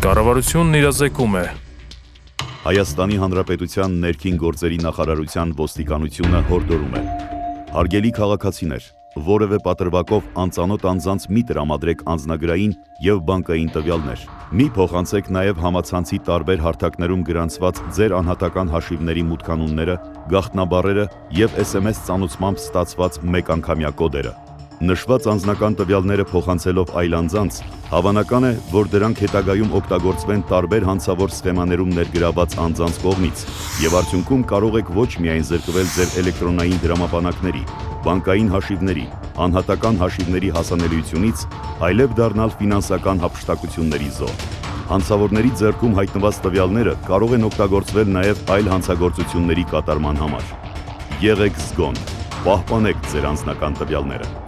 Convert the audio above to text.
Կառավարությունն իրազեկում է։ Հայաստանի Հանրապետության ներքին գործերի նախարարության ոստիկանությունը հորդորում է. Հարգելի քաղաքացիներ, որևէ պատրվակով անծանոթ անձանց մի տրամադրեք անձնագրային և բանկային տվյալներ։ Մի փոխանցեք նաև համացանցի տարբեր հարթակներում գրանցված ձեր անհատական հաշիվների մուտքանունները, գաղտնաբառերը և SMS ծանուցմամբ ստացված մեկանգամյա կոդերը։ Նշված անձնական տվյալները փոխանցելով այլ անձանց, հավանական է, որ դրանք հետագայում օգտագործվեն տարբեր հանցավոր սխեմաներում ներգրավված անձանց կողմից, և արդյունքում կարող եք ոչ միայն զրկվել ձեր էլեկտրոնային դրամապանակների, բանկային հաշիվների, անհատական հաշիվների հասանելիությունից, այլև դառնալ ֆինանսական հափշտակությունների զոհ։ Հանցավորների ձեռքում հայտնված տվյալները կարող են օգտագործվել նաև այլ հանցագործությունների կատարման համար։ Եղեք զգոն, պահպանեք ձեր անձնական տվյալները։